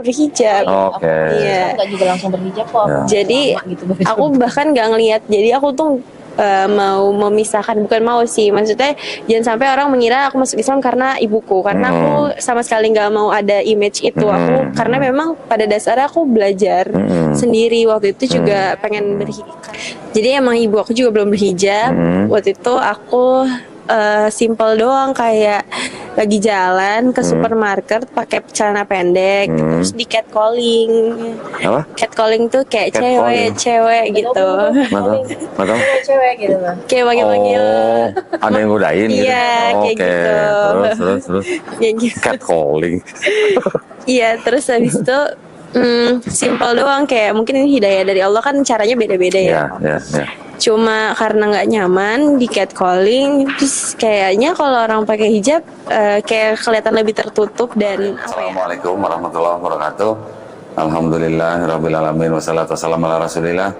berhijab. Oke. Iya. Nggak juga langsung berhijab kok. Ya. Jadi gitu, aku bahkan nggak ngelihat. Jadi aku tuh mau memisahkan, bukan mau sih, maksudnya jangan sampai orang mengira aku masuk Islam karena ibuku, karena aku sama sekali nggak mau ada image itu. Aku karena memang pada dasarnya aku belajar sendiri waktu itu juga pengen berhijab. Jadi emang ibu aku juga belum berhijab. Waktu itu aku simple doang, kayak lagi jalan ke supermarket pakai celana pendek, terus di catcalling. Apa? Catcalling tuh kayak Catcalling. cewek gitu. Mata. cewek gitu lah. Kayak panggil-panggil. Ada yang godain gitu. Iya, kayak Oke. gitu. Terus. Kayak gitu. Catcalling. Iya, terus habis itu simple doang, kayak mungkin ini hidayah dari Allah, kan caranya beda-beda ya. Ya. Cuma karena nggak nyaman di catcalling, terus kayaknya kalau orang pakai hijab kayak kelihatan lebih tertutup dan apa ya. Assalamualaikum warahmatullahi wabarakatuh. Alhamdulillahirabbil alamin wassalatu wassalamu ala Rasulillah.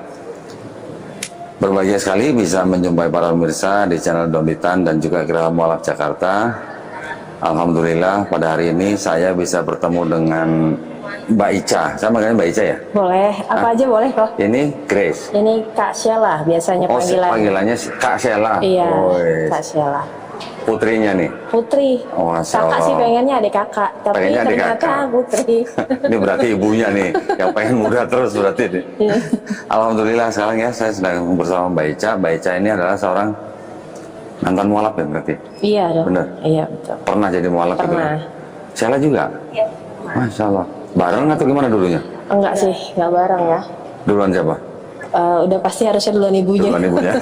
Berbahagia sekali bisa menjumpai para pemirsa di channel Donditan dan juga Geraha Mualaf Jakarta. Alhamdulillah pada hari ini saya bisa bertemu dengan Mbak Ica. Saya manggilnya Mbak Ica ya? Boleh, apa aja boleh kok. Ini Grace. Ini Kak Sheila biasanya Panggilannya Kak Sheila. Iya, Kak Sheila. Putrinya nih. Putri. Oh, kakak sih pengennya adik kakak, tapi pengennya adik ternyata kakak. Putri. Ini berarti ibunya nih yang pengen muda terus berarti nih. Alhamdulillah sekarang ya saya sedang bersama Mbak Ica. Mbak Ica ini adalah seorang mantan mualaf ya berarti? Iya dong. Bener? Iya betul. Pernah jadi mualaf gitu? Pernah. Sheila juga? Iya. Masya Allah. Bareng atau gimana dulunya? Enggak sih, enggak bareng ya. Duluan siapa? Udah pasti harusnya duluan ibunya. Duluan ibunya.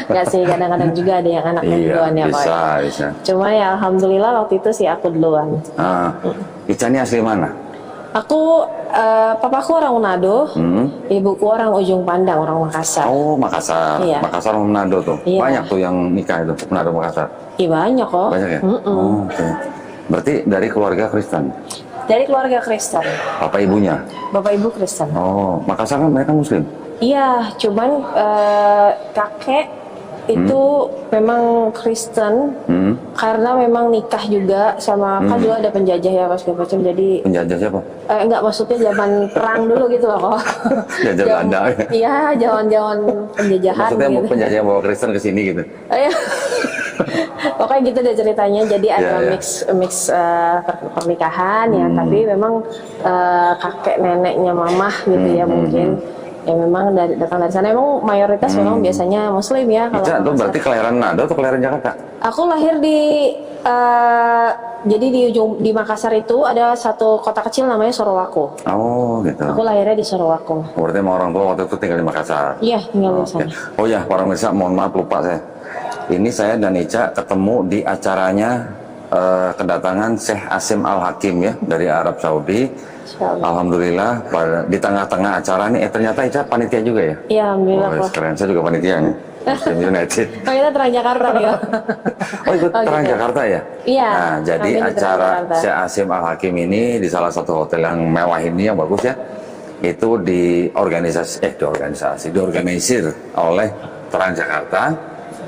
Enggak sih, kadang-kadang juga ada yang anaknya duluan ya Pak. Bisa. Cuma ya alhamdulillah waktu itu sih aku duluan. Ica ini asli mana? Aku, papaku orang Manado, ibuku orang Ujung Pandang, orang Makassar. Oh, Makassar. Iya. Makassar sama Manado tuh. Iya. Banyak tuh yang nikah itu, Manado Makassar. Iya banyak kok. Banyak ya? Oh, oke. Berarti dari keluarga Kristen? Dari keluarga Kristen. Bapak ibunya? Bapak ibu Kristen. Oh, Makassar kan mereka Muslim? Iya, cuman kakek itu memang Kristen karena memang nikah juga sama kan dulu ada penjajah ya pas segala macam, jadi Penjajah siapa? enggak, maksudnya zaman perang dulu gitu loh kok. Penjajah Belanda ya? Iya, zaman penjajahan. Maksudnya gitu. penjajah bawa Kristen ke sini gitu? Iya. Pokoknya gitu deh ceritanya. Jadi ada Iya. mix pernikahan ya, tapi memang kakek neneknya mamah gitu ya mungkin. Ya memang datang dari sana. Emang mayoritas memang biasanya Muslim ya. Ica, itu berarti kelahiran Manado atau kelahiran Jakarta? Aku lahir di jadi di Makassar itu ada satu kota kecil namanya Sorowako. Oh, gitu. Aku lahirnya di Sorowako. Berarti sama orang tua waktu itu tinggal di Makassar? Iya, tinggal di Oke. sana. Oh ya, para pemirsa, mohon maaf lupa saya. Ini saya dan Ica ketemu di acaranya kedatangan Syekh Asim Al-Hakim ya dari Arab Saudi. Alhamdulillah di tengah-tengah acara nih ternyata Ica panitia juga ya? Iya, alhamdulillah. Oh, keren. Saya juga panitia nih. Muslim United. Oh, kita Transjakarta ya. Oh, ikut Transjakarta ya? Iya. Nah, jadi kami di acara Transjakarta. Syekh Asim Al-Hakim ini di salah satu hotel yang mewah ini yang bagus ya. Itu diorganisir oleh Transjakarta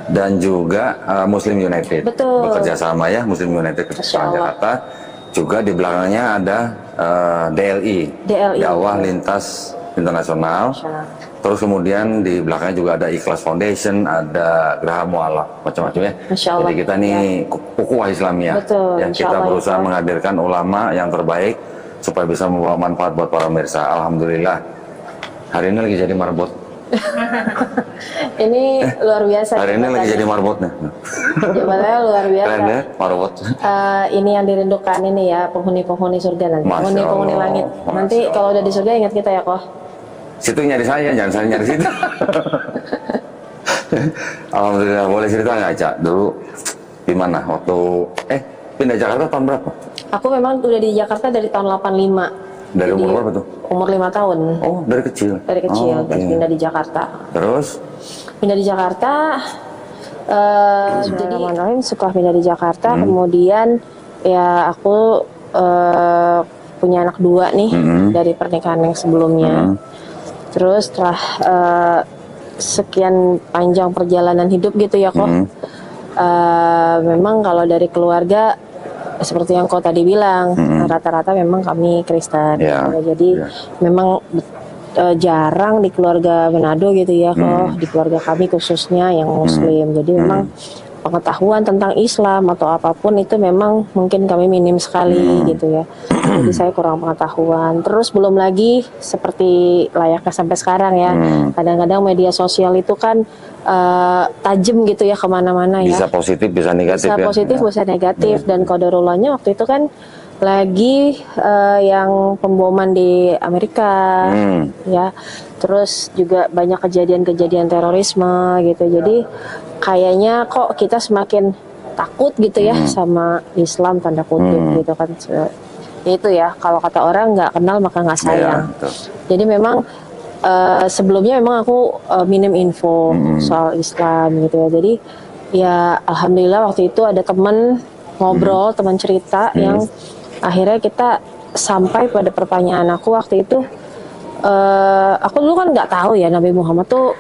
dan juga Muslim United. Betul. Bekerja sama ya Muslim United ke Transjakarta. Juga di belakangnya ada DLI. Dakwah Lintas Internasional. Terus kemudian di belakangnya juga ada Ikhlas Foundation, ada Geraha Mualaf, macam-macam ya. Jadi kita nih ukhuwah Islamiyah. Betul, Yang kita berusaha menghadirkan ulama yang terbaik supaya bisa membawa manfaat buat para pemirsa. Alhamdulillah. Hari ini lagi jadi marbot. Ini luar biasa. Hari ini lagi jadi marbot nih. Jumlahnya luar biasa. Keren ya, marbot. Ini yang dirindukan ini ya, penghuni-penghuni surga nanti. Penghuni-penghuni langit. Nanti kalau udah di surga ingat kita ya kok. Situ nyari saya, jangan saya nyari situ. Alhamdulillah, boleh cerita nggak Cak? Dulu di mana? Waktu pindah Jakarta tahun berapa? Aku memang udah di Jakarta dari tahun 85. Dari umur berapa tuh? Umur 5 tahun. Oh, dari kecil? Dari kecil, Oh, terus pindah di Jakarta. Terus? Pindah di Jakarta, jadi setelah pindah di Jakarta, kemudian ya aku punya anak 2 nih dari pernikahan yang sebelumnya. Terus setelah sekian panjang perjalanan hidup gitu ya kok, memang kalau dari keluarga seperti yang kau tadi bilang, rata-rata memang kami Kristen. Ya, gitu. Jadi memang jarang di keluarga Manado gitu ya, kok di keluarga kami khususnya yang Muslim. Jadi memang pengetahuan tentang Islam atau apapun itu memang mungkin kami minim sekali gitu ya. Jadi saya kurang pengetahuan. Terus belum lagi seperti layaknya sampai sekarang ya. Kadang-kadang media sosial itu kan tajam gitu ya kemana-mana ya. Bisa positif, bisa negatif. Bisa positif, bisa negatif. Dan qadarullahnya waktu itu kan lagi yang pemboman di Amerika ya. Terus juga banyak kejadian-kejadian terorisme gitu. Jadi kayaknya kok kita semakin takut gitu ya sama Islam tanda kutip gitu kan. Itu ya, kalau kata orang nggak kenal maka nggak sayang. Jadi memang sebelumnya memang aku minim info soal Islam gitu ya. Jadi ya alhamdulillah waktu itu ada teman ngobrol, teman cerita yang akhirnya kita sampai pada pertanyaan aku waktu itu. Aku dulu kan nggak tahu ya Nabi Muhammad tuh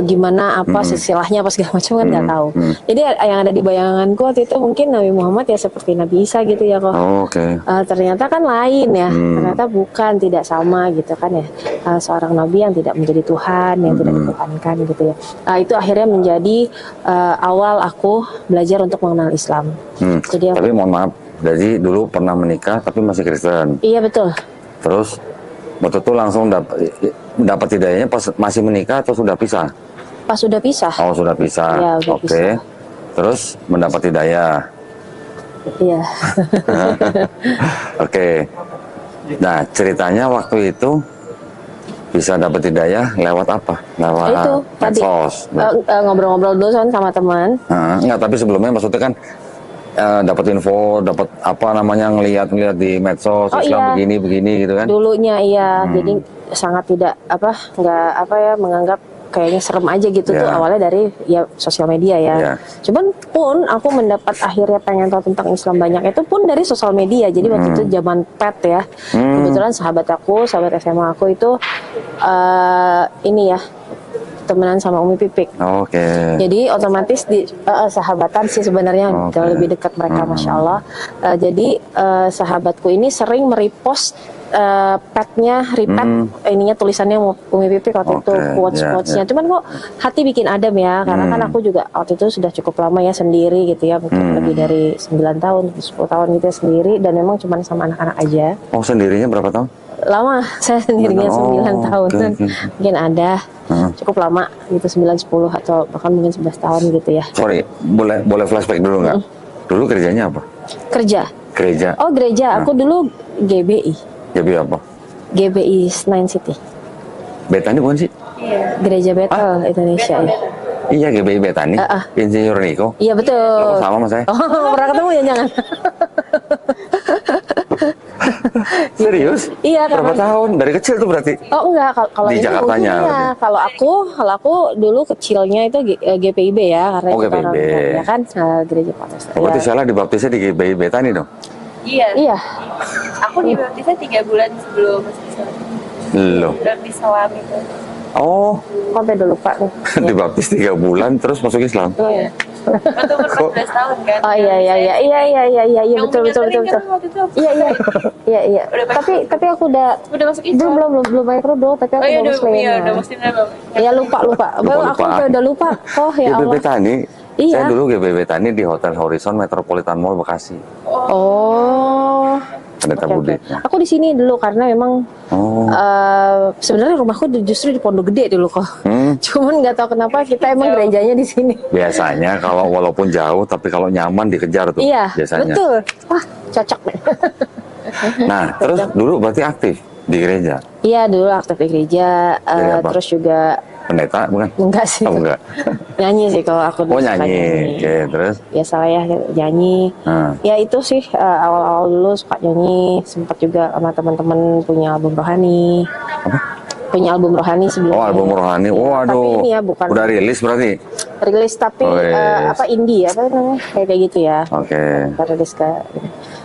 gimana apa silsilahnya apa segala macam kan nggak tahu. Jadi yang ada di bayanganku waktu itu mungkin Nabi Muhammad ya seperti Nabi Isa gitu ya kok. Ternyata kan lain ya. Ternyata bukan, tidak sama gitu kan ya. Seorang Nabi yang tidak menjadi Tuhan, yang tidak dituhankan gitu ya. Itu akhirnya menjadi awal aku belajar untuk mengenal Islam. Jadi tapi mohon maaf, jadi dulu pernah menikah tapi masih Kristen. Iya betul. Terus betul-betul langsung dapat hidayahnya pas masih menikah atau sudah pisah? Pas sudah pisah. Oh sudah pisah. Ya, udah pisah. Terus mendapat hidayah. Iya. Oke. Nah ceritanya waktu itu bisa dapat hidayah lewat apa? Lewat itu medsos. Ngobrol-ngobrol dulu sama teman. Enggak, tapi sebelumnya maksudnya kan dapat info, dapat apa namanya ngelihat di medsos Islam begini gitu kan? Dulunya iya, jadi sangat tidak menganggap kayaknya serem aja gitu tuh awalnya dari ya sosial media ya. Cuman pun aku mendapat akhirnya pengen tahu tentang Islam banyak itu pun dari sosial media. Jadi waktu itu zaman pet ya, kebetulan sahabat SMA aku itu ini ya. Temenan sama Umi Pipik. Jadi otomatis di sahabatan sih sebenarnya lebih dekat mereka, masya Allah. Jadi sahabatku ini sering merepost petnya, ininya tulisannya Umi Pipik waktu itu quotes-quotesnya. Cuman kok hati bikin adem ya, karena kan aku juga waktu itu sudah cukup lama ya sendiri gitu ya, mungkin lebih dari 9 tahun, 10 tahun gitu ya sendiri, dan memang cuma sama anak-anak aja. Oh sendirinya berapa tahun? Lama, saya sendirinya 9 tahun. Mungkin ada cukup lama gitu, 9, 10 atau bahkan mungkin 11 tahun gitu ya. Sorry, boleh flashback dulu nggak? Dulu kerjanya apa? Gereja. Oh gereja, aku dulu GBI. GBI apa? GBI Nine City. Betani bukan sih? Iya. Gereja Betel Indonesia ya. Iya GBI Betani. Insinyur Niko. Iya betul. Loh, sama sama saya. Oh pernah ketemu ya jangan? Serius? Iya. Berapa tahun? Dari kecil tuh berarti? Oh enggak, kalau di Jakartanya. Kalau aku dulu kecilnya itu GPIB ya, karena itu GPIB. Ya kan gereja Protestan. Berarti salah dibaptisnya di GBI Betani dong? Iya. Aku dibaptisnya 3 bulan sebelum masuk Islam. Loh. Baptis salam itu. Oh. Sampai udah lupa nih. Dibaptis 3 bulan terus masuk Islam. Iya. Waktu umur 14 tahun kan. Oh iya betul. Iya. Tapi aku udah masuk Islam. Belum bayar kerudung, tapi aku udah muslim. Iya, udah muslim belum. Iya lupa. Aku udah lupa. Oh ya Allah. GBI Betani. Iya. Saya dulu GBI Betani di Hotel Horizon Metropolitan Mall Bekasi. Oh. Pendeta Budi. Aku di sini dulu karena memang sebenarnya rumahku justru di Pondok Gede dulu kok. Cuman nggak tahu kenapa kita emang gerejanya di sini. Biasanya kalau walaupun jauh tapi kalau nyaman dikejar tuh. Iya. Biasanya. Betul. Wah cocok. Nah terus dulu berarti aktif di gereja. Iya dulu aktif di gereja. Terus juga pendeta bukan? Enggak sih. Oh, enggak. Nyanyi sih kalau aku. Oh nyanyi. Oke, terus? Biasa ya nyanyi. Ya itu sih awal-awal dulu suka nyanyi. Sempat juga sama teman-teman punya album rohani. Apa? Punya album rohani sebelumnya. Oh album rohani. Waduh. Tapi ini ya bukan. Udah rilis berarti? Rilis tapi indie apa namanya? Kayak gitu ya. Oke. Rilis ke.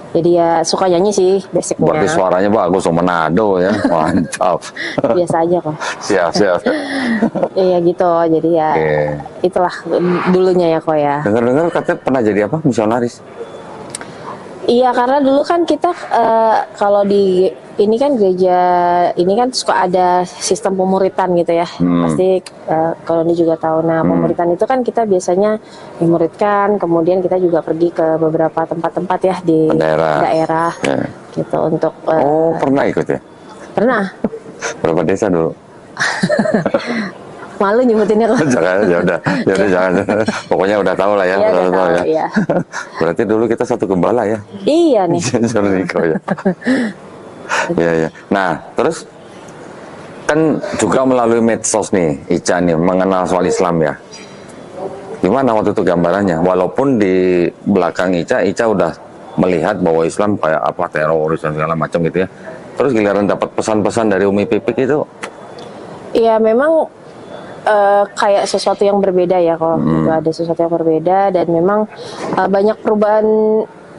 Jadi ya suka nyanyi sih basicnya. Berarti suaranya bagus, Manado ya, mantap. Biasa aja kok. Siap. Iya gitu, jadi ya itulah dulunya ya kok ya. Dengar-dengar katanya pernah jadi apa, misionaris? Iya, karena dulu kan kita kalau di ini kan gereja ini kan suka ada sistem pemuritan gitu ya. Pasti kalau ini juga tahu. Nah, pemuritan itu kan kita biasanya memuridkan, kemudian kita juga pergi ke beberapa tempat-tempat ya di daerah gitu untuk. Oh, pernah ikut ya? Pernah. Berapa desa dulu? Malu nyebutinnya kok. Jangan, ya udah jangan. Pokoknya udah tahu lah ya. Iya, udah tahu ya. Iya. Berarti dulu kita satu gembala ya? Iya nih. Niko ya. Iya ya. Nah, terus kan juga melalui medsos nih, Ica nih mengenal soal Islam ya. Gimana waktu itu gambarannya? Walaupun di belakang Ica udah melihat bahwa Islam kayak apa teroris dan segala macam gitu ya. Terus giliran dapat pesan-pesan dari Umi Pipik itu? Iya, memang kayak sesuatu yang berbeda ya, kalau ada sesuatu yang berbeda, dan memang banyak perubahan.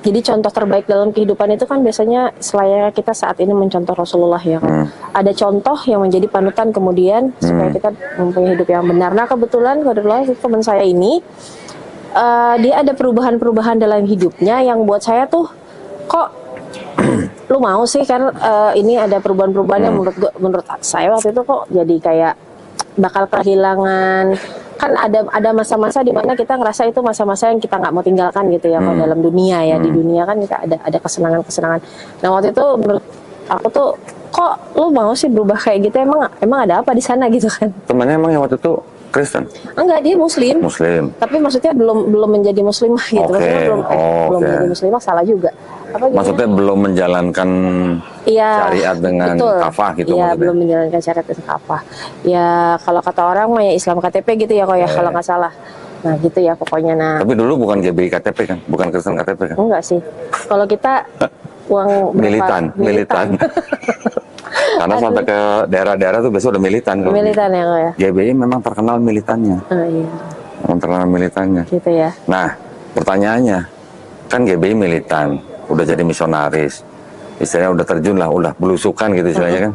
Jadi contoh terbaik dalam kehidupan itu kan biasanya selayaknya kita saat ini mencontoh Rasulullah ya kan. Ada contoh yang menjadi panutan kemudian supaya kita mempunyai hidup yang benar. Nah kebetulan teman saya ini dia ada perubahan-perubahan dalam hidupnya yang buat saya tuh kok lu mau sih kan ini ada perubahan-perubahan yang menurut saya waktu itu kok jadi kayak bakal kehilangan. Kan ada masa-masa di mana kita ngerasa itu masa-masa yang kita nggak mau tinggalkan gitu ya, kalau dalam dunia ya. Di dunia kan kita ada kesenangan-kesenangan. Nah waktu itu menurut aku tuh kok lu mau sih berubah kayak gitu, emang ada apa di sana gitu kan. Temannya emang yang waktu itu Kristen? Enggak, dia Muslim. Tapi maksudnya belum menjadi Muslimah gitu. Maksudnya belum menjadi Muslimah, salah juga. Apa gitu? Maksudnya belum menjalankan syariat dengan kafah gitu. Iya, belum menjalankan syariat dengan kafah. Ya kalau kata orang mah ya Islam KTP gitu ya kok ya, kalau nggak salah. Nah gitu ya pokoknya. Nah. Tapi dulu bukan GBI KTP kan? Bukan Kristen KTP kan? Enggak sih. Kalau kita uang militan. Karena sampai ke daerah-daerah tuh biasanya udah militan. Militan ya kok ya. GBI memang terkenal militannya. Oh iya. Memang terkenal militannya. Gitu ya. Nah, pertanyaannya, kan GBI militan, udah jadi misionaris, istilahnya udah terjun lah, udah belusukan gitu istilahnya kan.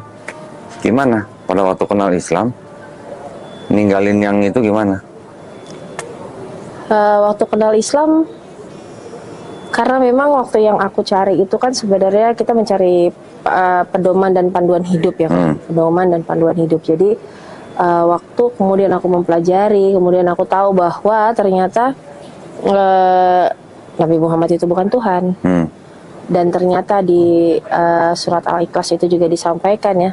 Gimana pada waktu kenal Islam, ninggalin yang itu gimana? Waktu kenal Islam, karena memang waktu yang aku cari itu kan sebenarnya kita mencari pedoman dan panduan hidup ya, pedoman dan panduan hidup. Jadi waktu kemudian aku mempelajari, kemudian aku tahu bahwa ternyata Nabi Muhammad itu bukan Tuhan. Dan ternyata di surat Al-Ikhlas itu juga disampaikan ya.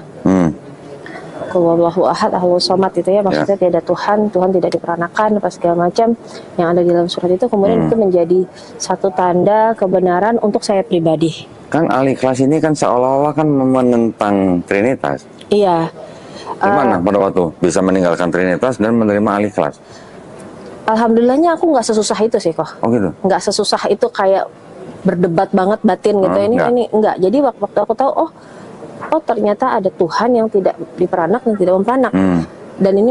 Wallahu ahad, Allahus samad itu ya, maksudnya tiada Tuhan tidak diperanakan, apa segala macam yang ada di dalam surat itu. Kemudian itu menjadi satu tanda kebenaran untuk saya pribadi. Kan Al-Ikhlas ini kan seolah-olah kan menentang Trinitas. Iya. Gimana pada waktu bisa meninggalkan Trinitas dan menerima Al-Ikhlas? Alhamdulillahnya aku nggak sesusah itu sih kok. Oh gitu? Nggak sesusah itu kayak berdebat banget batin gitu. Ini enggak. Jadi waktu aku tahu oh ternyata ada Tuhan yang tidak diperanak dan tidak memperanak. Dan ini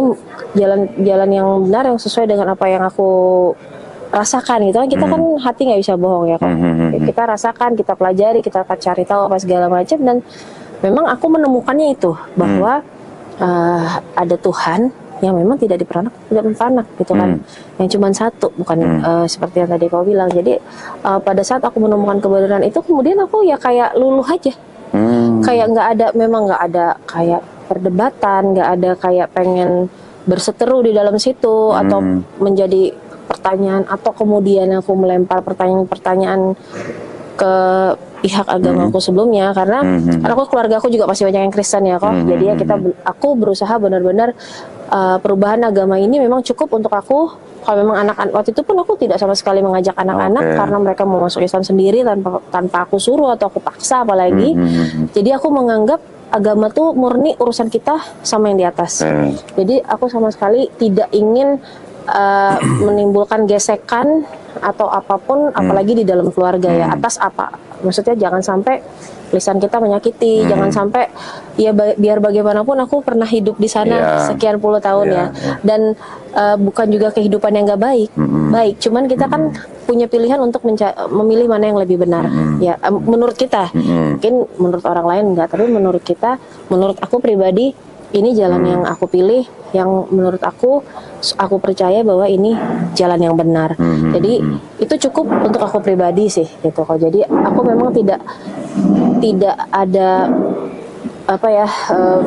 jalan yang benar yang sesuai dengan apa yang aku rasakan gitu kan. Kita kan hati nggak bisa bohong ya kok. Kita rasakan, kita pelajari, kita akan cari tahu apa segala macam, dan memang aku menemukannya itu bahwa ada Tuhan yang memang tidak diperanak, tidak memperanak gitu kan. Yang cuma satu, bukan seperti yang tadi kau bilang. Jadi pada saat aku menemukan kebenaran itu, kemudian aku ya kayak luluh aja. Kayak memang nggak ada kayak perdebatan, nggak ada kayak pengen berseteru di dalam situ atau menjadi pertanyaan, atau kemudian aku melempar pertanyaan-pertanyaan ke pihak agamaku sebelumnya, karena aku keluarga aku juga masih banyak yang Kristen ya kok. Jadi ya aku berusaha benar-benar perubahan agama ini memang cukup untuk aku. Kalau memang anak-anak waktu itu pun aku tidak sama sekali mengajak anak-anak karena mereka mau masuk Islam sendiri tanpa aku suruh atau aku paksa apalagi. Jadi aku menganggap agama tuh murni urusan kita sama yang di atas. Jadi aku sama sekali tidak ingin menimbulkan gesekan atau apapun, apalagi di dalam keluarga ya, atas apa. Maksudnya jangan sampai lisan kita menyakiti, jangan sampai ya biar bagaimanapun aku pernah hidup di sana sekian puluh tahun ya. Dan bukan juga kehidupan yang gak baik. Baik, cuman kita kan punya pilihan untuk memilih mana yang lebih benar. Ya, menurut kita. Mungkin menurut orang lain enggak, tapi menurut kita, menurut aku pribadi, ini jalan yang aku pilih, yang menurut aku percaya bahwa ini jalan yang benar. Jadi itu cukup untuk aku pribadi sih gitu kok. Jadi aku memang tidak ada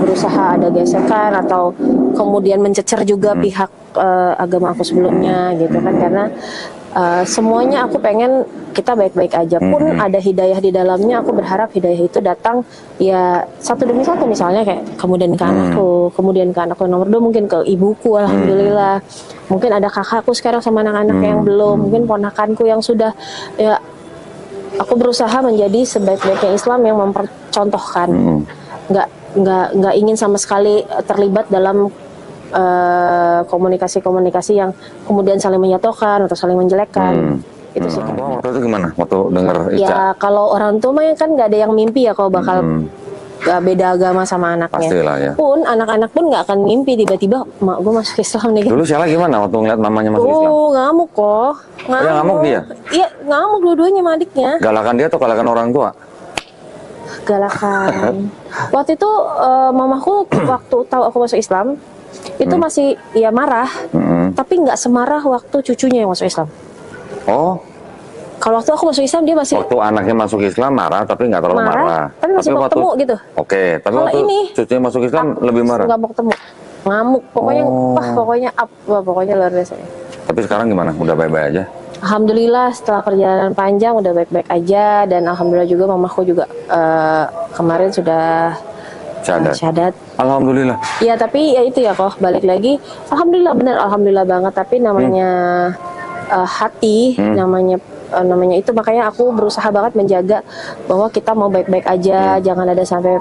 berusaha ada gesekan atau kemudian mencecer juga pihak agama aku sebelumnya gitu kan, karena semuanya aku pengen kita baik-baik aja. Pun ada hidayah di dalamnya, aku berharap hidayah itu datang ya satu demi satu, misalnya kayak kemudian ke anakku, kemudian ke anakku nomor 2, mungkin ke ibuku, alhamdulillah. Mungkin ada kakakku sekarang sama anak-anak yang belum, mungkin ponakanku yang sudah, ya aku berusaha menjadi sebaik-baiknya Islam yang mempercontohkan. Nggak ingin sama sekali terlibat dalam komunikasi-komunikasi yang kemudian saling menjatuhkan atau saling menjelekkan. Itu sih. Waktu itu gimana? Waktu dengar Ica? Ya kalau orang tua mah kan nggak ada yang mimpi ya kalau bakal beda agama sama anaknya. Pastilah ya. Pun anak-anak pun nggak akan mimpi tiba-tiba mak gue masuk Islam nih. Dulu Sheila gimana waktu ngeliat mamanya masuk Islam? Ngamuk kok. Ya, ngamuk dia? Iya ngamuk dua-duanya sama adiknya. Galakan dia atau galakan orang tua? Galakan. Waktu itu mamaku waktu tahu aku masuk Islam itu masih ya marah, tapi nggak semarah waktu cucunya yang masuk Islam. Oh, kalau waktu aku masuk Islam dia masih waktu anaknya masuk Islam marah tapi nggak terlalu marah. Tapi masih mau ketemu gitu. Oke, tapi Kalau waktu ini, cucunya masuk Islam lebih marah. Nggak mau ketemu, ngamuk, pokoknya pokoknya luar biasa. Tapi sekarang gimana? Udah baik-baik aja? Alhamdulillah setelah perjalanan panjang udah baik-baik aja, dan alhamdulillah juga mamaku juga kemarin sudah syahadat. Alhamdulillah. Ya tapi ya itu ya kok balik lagi. Alhamdulillah bener, alhamdulillah banget. Tapi namanya hati, namanya itu, makanya aku berusaha banget menjaga bahwa kita mau baik-baik aja, jangan ada sampai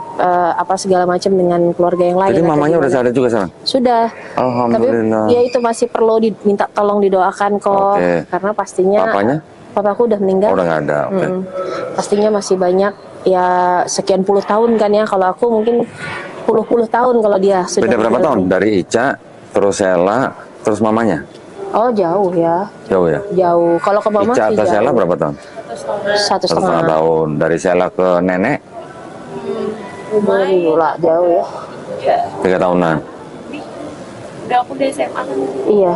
segala macam dengan keluarga yang lain. Jadi mamanya udah syahadat juga sekarang? Sudah. Alhamdulillah. Tapi ya itu masih perlu diminta tolong didoakan kok. Karena pastinya papaku udah meninggal. Udah nggak ada. Pastinya masih banyak ya, sekian puluh tahun kan ya. Kalau aku mungkin puluh tahun kalau dia sudah. Beda berapa tahun? Dari Ica, terus Sheila, terus mamanya? Oh jauh ya. Jauh ya? Jauh. Kalau ke mama Ica sih atau Sheila jauh. berapa tahun? 1,5 tahun. Dari Sheila ke nenek? Lah jauh ya. 3 tahunan. Udah aku di SMA kan. Iya,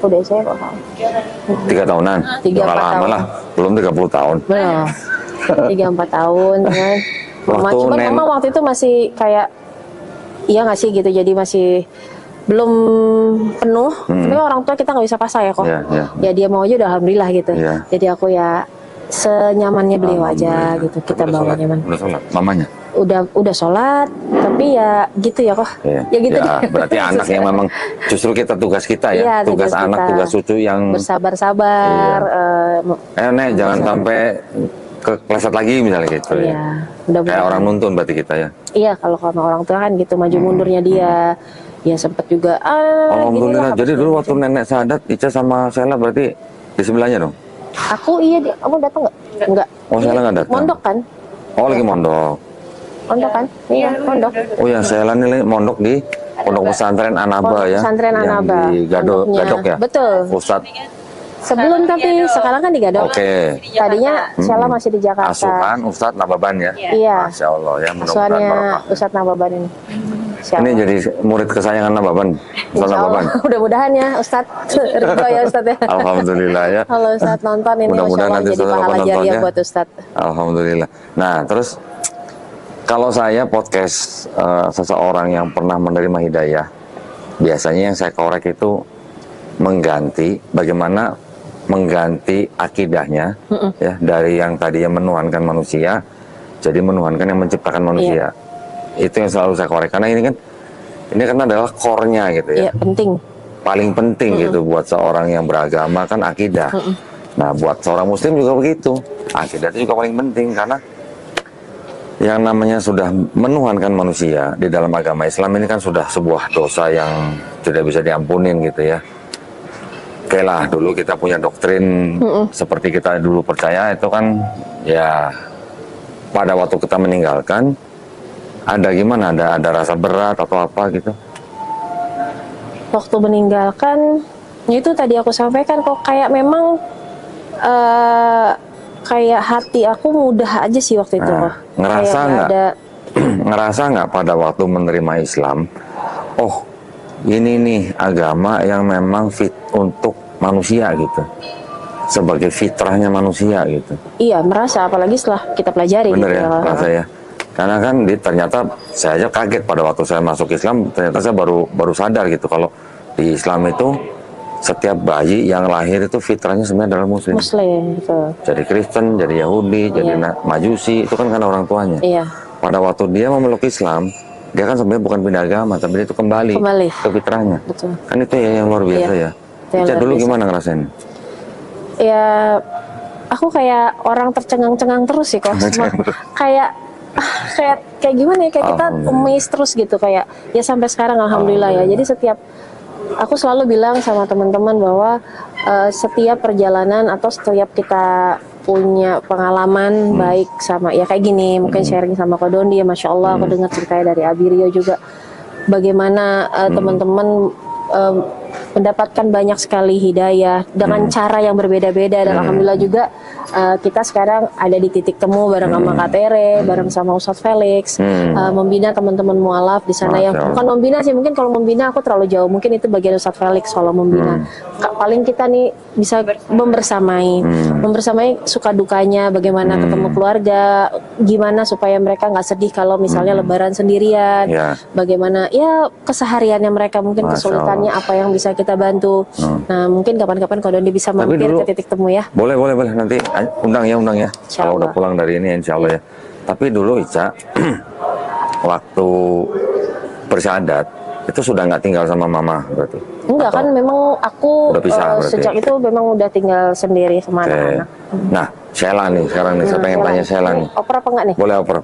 udah saya kok. 3 tahunan? 3-4 lama tahun. lah, belum 30 tahun. Benar. 3-4 tahun kan. Cuman mama waktu itu masih kayak iya nggak sih gitu, jadi masih belum penuh. Tapi orang tua kita nggak bisa paksa ya kok. Ya dia mau aja udah alhamdulillah gitu. Jadi aku ya senyamannya beliau aja gitu, kita bawa nyaman. Udah sholat mamanya? Udah sholat, tapi ya gitu ya kok. Ya gitu ya, berarti anak yang memang justru kita tugas kita ya, tugas anak, tugas cucu yang bersabar-sabar. Nek jangan sampai kepleset lagi misalnya gitu ya. Kayak orang nuntun berarti kita ya. Iya, kalau sama orang tua kan gitu, maju mundurnya dia. Ya sempet juga. Alhamdulillah. Jadi dulu waktu nenek syahadat, Ica sama Sheila berarti di sebelahnya dong? Aku kamu datang nggak? Enggak. Oh, Sheila nggak datang. Mondok kan? Oh, lagi mondok. Mondok kan? Iya, mondok. Oh ya, Sheila ini mondok di Pondok Pesantren Anaba ya. Pesantren Anaba. Di Gadok ya. Betul. Ustadz. Sebelum tapi sekarang kan di Gadok. Oke. Tadinya Sheila masih di Jakarta. Asuhan Ustadz Nababan ya. Iya. Masya Allah ya, mudah-mudahan barokah. Ustadz Nababan ini. Ini jadi murid kesayangan Nababan. Ustadz Nababan. Mudah-mudahan ya Ustadz. Ridho ya Ustadz ya. Alhamdulillah ya. Kalau Ustadz nonton ini mudah-mudahan nanti jadi pahala jariah buat Ustadz. Alhamdulillah. Nah terus kalau saya podcast seseorang yang pernah menerima hidayah, biasanya yang saya korek itu bagaimana mengganti akidahnya ya, dari yang tadinya menuhankan manusia jadi menuhankan yang menciptakan manusia. Itu yang selalu saya korek, karena ini kan adalah core-nya gitu ya. Penting. Paling penting gitu buat seorang yang beragama kan akidah. Nah, buat seorang muslim juga begitu. Akidah itu juga paling penting, karena yang namanya sudah menuhankan manusia di dalam agama Islam ini kan sudah sebuah dosa yang tidak bisa diampunin gitu ya. Oke lah, dulu kita punya doktrin seperti kita dulu percaya itu kan ya, pada waktu kita meninggalkan ada gimana, ada rasa berat atau apa gitu? Waktu meninggalkan, itu tadi aku sampaikan kok, kayak memang kayak hati aku mudah aja sih waktu itu. Ngerasa nggak pada waktu menerima Islam oh ini nih agama yang memang fit untuk manusia gitu, sebagai fitrahnya manusia gitu. Iya, merasa, apalagi setelah kita pelajari. Bener gitu ya, merasa ya. Karena kan ternyata saya aja kaget pada waktu saya masuk Islam, ternyata saya baru sadar gitu kalau di Islam itu setiap bayi yang lahir itu fitrahnya sebenarnya adalah muslim. Muslim, betul. Jadi Kristen, jadi Yahudi, jadi Majusi, itu kan karena orang tuanya. Iya. Pada waktu dia memeluk Islam, dia kan sebenarnya bukan pindah agama, tapi dia itu kembali ke fitrahnya. Betul. Kan itu ya yang luar biasa ya. Ica dulu gimana ngerasain? Ya, aku kayak orang tercengang-cengang terus sih kok. kayak kayak gimana ya, kayak kita amazed terus gitu, kayak ya sampai sekarang alhamdulillah ya. Jadi setiap aku selalu bilang sama teman-teman bahwa setiap perjalanan atau setiap kita punya pengalaman baik sama ya kayak gini, mungkin sharing sama Ko Dondi ya, Masya Allah aku dengar ceritanya dari Abirio juga bagaimana teman-teman mendapatkan banyak sekali hidayah dengan cara yang berbeda-beda, dan alhamdulillah juga kita sekarang ada di titik temu bareng sama Kak Tere, bareng sama Ustadz Felix, membina teman-teman mualaf di sana. Yang bukan membina sih, mungkin kalau membina aku terlalu jauh, mungkin itu bagian Ustadz Felix kalau membina. Paling kita nih bisa membersamai suka dukanya, bagaimana ketemu keluarga, gimana supaya mereka nggak sedih kalau misalnya lebaran sendirian, bagaimana ya kesehariannya mereka, mungkin kesulitannya apa yang bisa kita bantu. Nah mungkin kapan-kapan Ko Dondi bisa mampir ke titik temu ya. Boleh nanti undang ya kalau udah pulang dari ini insya Allah ya. Tapi dulu Ica waktu bersyahadat itu sudah nggak tinggal sama mama berarti? Enggak, kan memang aku sejak itu memang udah tinggal sendiri sama anak-anak. Nah Sheila nih sekarang nih, saya pengen tanya Sheila nih. Oper apa enggak nih? Boleh oper.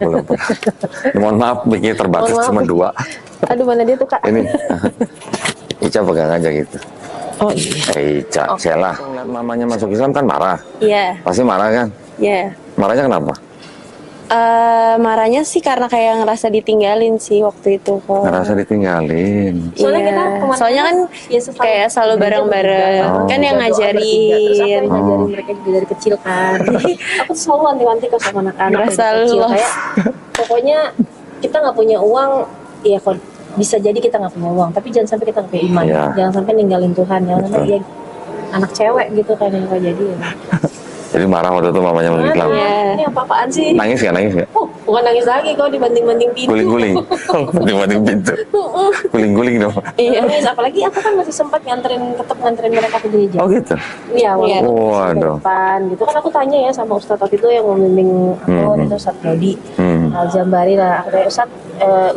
Mohon maaf bikin terbatas cuma 2. Aduh mana dia tuh Kak? Ini Ica pegang aja gitu. Oh iya. Ica, Sheila. Mamanya masuk Islam kan marah. Iya. Pasti marah kan? Iya. Marahnya kenapa? Marahnya sih karena kayak ngerasa ditinggalin sih waktu itu kok. Ngerasa ditinggalin. Soalnya kita soalnya kan ya, kayak selalu bareng-bareng kan yang ngajarin. Terus aku yang ngajarin mereka juga dari kecil kan. Jadi aku tuh selalu wanti-wanti ke sama anak-anak dari kecil, kayak pokoknya kita nggak punya uang, ya kok bisa jadi kita nggak punya uang, tapi jangan sampai kita nggak punya iman, jangan sampai ninggalin Tuhan, jangan sampai dia anak cewek gitu kan yang nggak jadi. Ya. Jadi marah waktu itu mamanya masuk Islam. Ini apa-apaan sih? Nangis gak? Oh, bukan nangis lagi kok, dibanding-banding pintu. Guling-guling. Dibanding pintu. Guling-guling dong. Iya, apalagi aku kan masih sempat tetap nganterin mereka ke gereja. Oh gitu? Iya, waktu depan gitu kan aku tanya ya sama Ustadz waktu itu yang membimbing aku, itu Ustadz Dodi Al-Jambari lah. Aku tanya, Ustadz,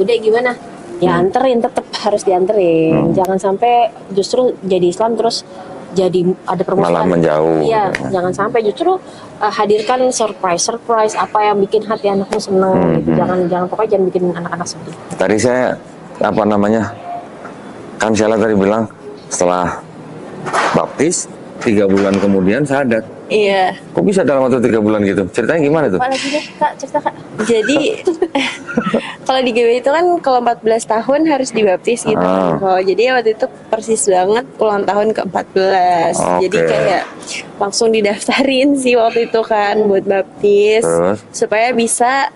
udah gimana? Ya anterin, tetap harus dianterin. Jangan sampai justru jadi Islam terus jadi ada permusuhan, malah menjauh. Iya, jangan sampai, justru hadirkan surprise apa yang bikin hati anakmu seneng gitu. Jangan pokoknya jangan bikin anak-anak sedih. Tadi saya kan Sheila tadi bilang setelah baptis 3 bulan kemudian syahadat. Iya. Kok bisa dalam waktu 3 bulan gitu? Ceritanya gimana tuh? Apa lagi deh Kak, cerita Kak. Jadi kalau di GB itu kan kalau 14 tahun harus dibaptis gitu kan. Jadi waktu itu persis banget ulang tahun ke-14. Jadi kayak langsung didaftarin sih waktu itu kan buat baptis. Supaya bisa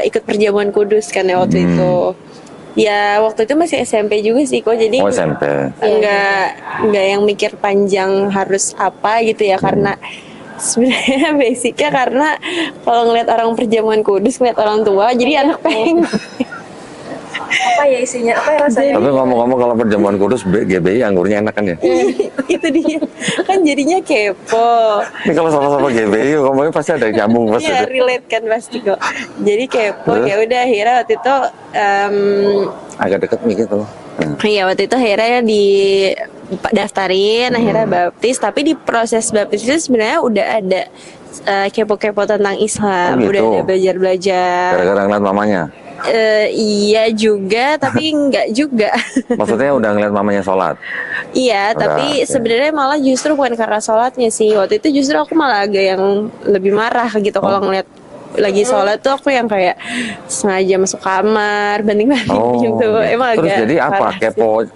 ikut perjamuan kudus kan ya waktu itu. Ya waktu itu masih SMP juga sih kok, jadi SMP. Enggak yang mikir panjang harus apa gitu ya, karena sebenarnya basicnya karena kalau ngeliat orang perjamuan kudus, ngeliat orang tua, jadi anak pengen apa ya isinya, apa ya rasanya. Tapi ngomong-ngomong kalau perjamuan kudus GBI anggurnya enak kan ya? Itu dia kan jadinya kepo. Ini kalau sama-sama GBI ngomongnya pasti ada nyambung pasti. Iya, relate kan pasti kok. Jadi kepo. Ya udah akhirnya waktu itu agak deket mikir tuh. Iya, waktu itu akhirnya di daftarin, akhirnya baptis. Tapi di proses baptis itu sebenarnya udah ada kepo-kepo tentang Islam, udah ada belajar-belajar. Gara-gara ngeliat mamanya? Iya juga, tapi enggak juga. Maksudnya udah ngeliat mamanya sholat? Iya, tapi sebenarnya malah justru bukan karena sholatnya sih. Waktu itu justru aku malah agak yang lebih marah gitu kalau ngeliat lagi sholat tuh, aku yang kayak sengaja masuk kamar, banding-banding gitu. Emang terus agak jadi apa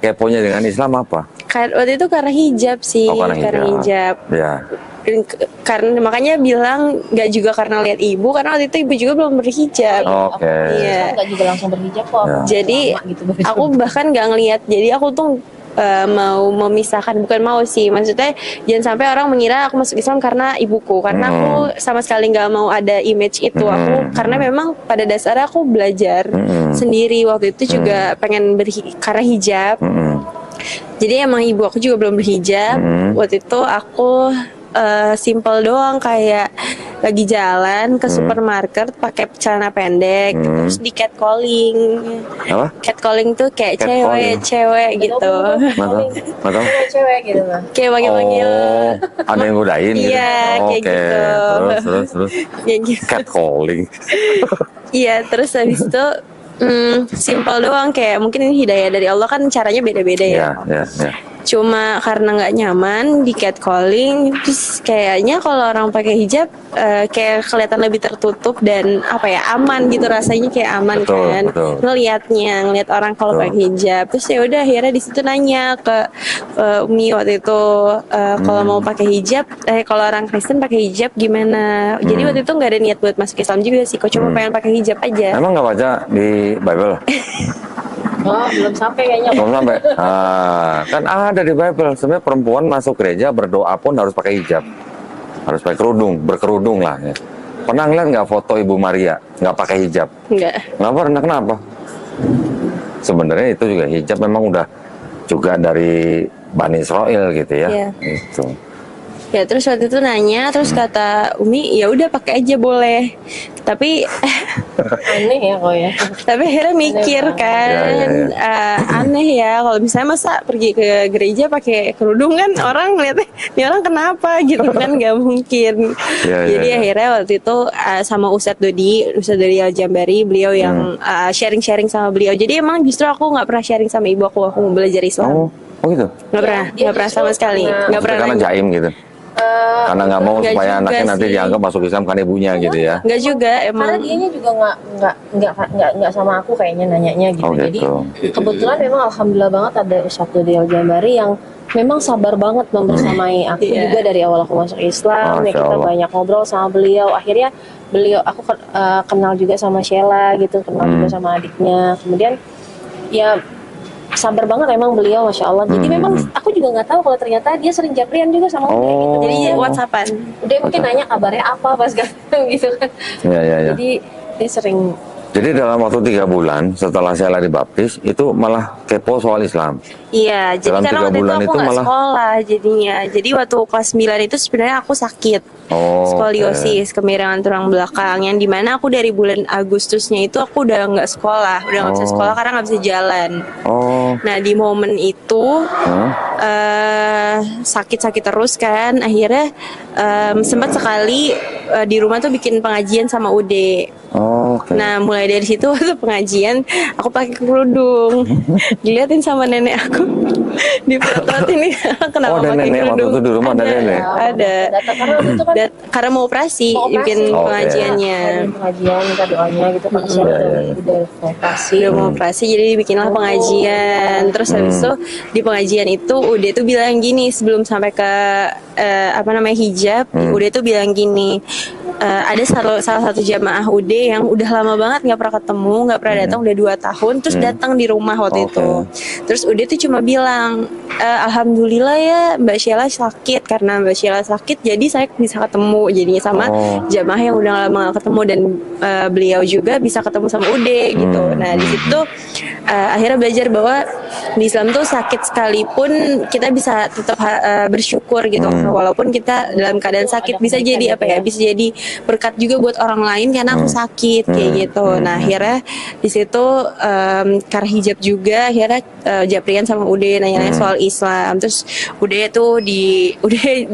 keponya dengan Islam apa? Waktu itu karena hijab sih, karena hijab. Ya. Dan karena makanya bilang nggak juga karena lihat ibu, karena waktu itu ibu juga belum berhijab. Oke. Iya. Nggak juga langsung berhijab kok. Ya. Jadi Lama gitu berhijab. aku bahkan nggak ngelihat. Jadi aku tuh mau memisahkan, bukan mau sih, maksudnya jangan sampai orang mengira aku masuk Islam karena ibuku, karena aku sama sekali nggak mau ada image itu. Aku karena memang pada dasarnya aku belajar sendiri waktu itu juga pengen karena hijab. Jadi emang ibu aku juga belum berhijab. Waktu itu aku simple doang, kayak lagi jalan ke supermarket pakai celana pendek, terus di catcalling. Apa? Catcalling tuh kayak Catcalling. cewek gitu. Mantap. Cewek gitu lah. Kayak panggil-panggil. Oh, ada yang godain gitu. Iya, kayak Oke. gitu. Terus. Kayak gitu. Catcalling. Iya, terus habis itu simple doang, kayak mungkin ini hidayah dari Allah, kan caranya beda-beda ya. Ya. Cuma karena nggak nyaman di catcalling, terus kayaknya kalau orang pakai hijab kayak kelihatan lebih tertutup dan apa ya, aman gitu, rasanya kayak aman. Betul. Ngelihat orang kalau pakai hijab. Terus ya udah akhirnya di situ nanya ke Umi waktu itu, kalau mau pakai hijab, kalau orang Kristen pakai hijab gimana. Jadi waktu itu nggak ada niat buat masuk Islam juga sih, kok cuma pengen pakai hijab aja. Emang nggak baca di Bible? Oh, belum sampai kayaknya. Belum sampai. Kan ada di Bible. Sebenarnya perempuan masuk gereja berdoa pun harus pakai hijab, harus pakai kerudung, berkerudung lah. Ya. Pernah ngeliat nggak foto Ibu Maria nggak pakai hijab? Enggak. Kenapa? Sebenarnya itu juga hijab memang udah juga dari Bani Israel gitu ya. Iya. Itu. Ya terus waktu itu nanya, terus kata Umi ya udah pakai aja boleh. Tapi Aneh ya kok ya. tapi akhirnya mikir kan, aneh ya kalau misalnya masa pergi ke gereja pakai kerudung, kan orang ngeliatnya ini orang kenapa gitu kan, nggak mungkin. Jadi akhirnya waktu itu sama Ustadz Dodi Al-Jambari, beliau yang sharing-sharing sama beliau. Jadi emang justru aku nggak pernah sharing sama ibu aku mau belajar Islam. Oh gitu? Nggak pernah sama sekali. Nggak pernah Karena nanya. jaim gitu. Karena nggak mau Nggak supaya juga anaknya nanti sih. dianggap masuk Islam karena ibunya gitu ya. Nggak juga Karena emang. dianya juga nggak sama aku kayaknya nanyanya gitu. Oh, gitu. Jadi kebetulan memang alhamdulillah banget ada Ustadz Dodi Al-Jambari yang memang sabar banget membersamai aku juga dari awal aku masuk Islam. Ya, kita banyak ngobrol sama beliau. Akhirnya aku kenal juga sama Sheila gitu, kenal juga sama adiknya. Kemudian ya sabar banget emang beliau, masya Allah. Jadi memang aku juga nggak tahu kalau ternyata dia sering japrian juga sama Umi gitu. Jadi WhatsAppan. Udah mungkin nanya kabarnya apa pas gitu kan. Iya. Jadi dia sering. Jadi dalam waktu 3 bulan setelah saya dibaptis itu malah kepo soal Islam. Iya, jadi Dalam karena 3 waktu itu bulan aku itu nggak malah- sekolah jadinya. Jadi waktu kelas 9 itu sebenarnya aku sakit. Skoliosis, kemiringan tulang belakang, yang dimana aku dari bulan Agustusnya itu aku udah nggak sekolah, udah nggak bisa sekolah karena nggak bisa jalan. Nah di momen itu sakit-sakit terus kan, akhirnya sempat sekali di rumah tuh bikin pengajian sama Ude. Nah mulai dari situ waktu pengajian aku pakai kerudung, diliatin sama nenek aku, dipelototin kenapa ada pakai nenek waktu kerudung. itu di rumah, ada nenek? Ada. Karena waktu itu kan Karena mau operasi, bikin pengajiannya. pengajian minta doanya gitu kan, udah operasi. Udah mau operasi, jadi bikinlah pengajian. Terus habis itu di pengajian itu udah tuh bilang gini, sebelum sampai ke hijab, udah tuh bilang gini, ada salah satu jamaah UD yang udah lama banget nggak pernah ketemu, nggak pernah datang, udah 2 tahun, terus datang di rumah waktu itu. Terus udah tuh cuma bilang, alhamdulillah ya Mbak Sheila sakit, karena Mbak Sheila sakit jadi saya bisa ketemu jadinya sama jamaah yang udah lama gak ketemu, dan beliau juga bisa ketemu sama Ude gitu. Nah di situ akhirnya belajar bahwa di Islam tuh sakit sekalipun kita bisa tetap bersyukur gitu, walaupun kita dalam keadaan sakit. Bisa jadi bisa jadi berkat juga buat orang lain karena aku sakit kayak gitu. Nah akhirnya di situ karena hijab juga, akhirnya Japrian sama Ude nanya-nanya soal Islam. Terus Ude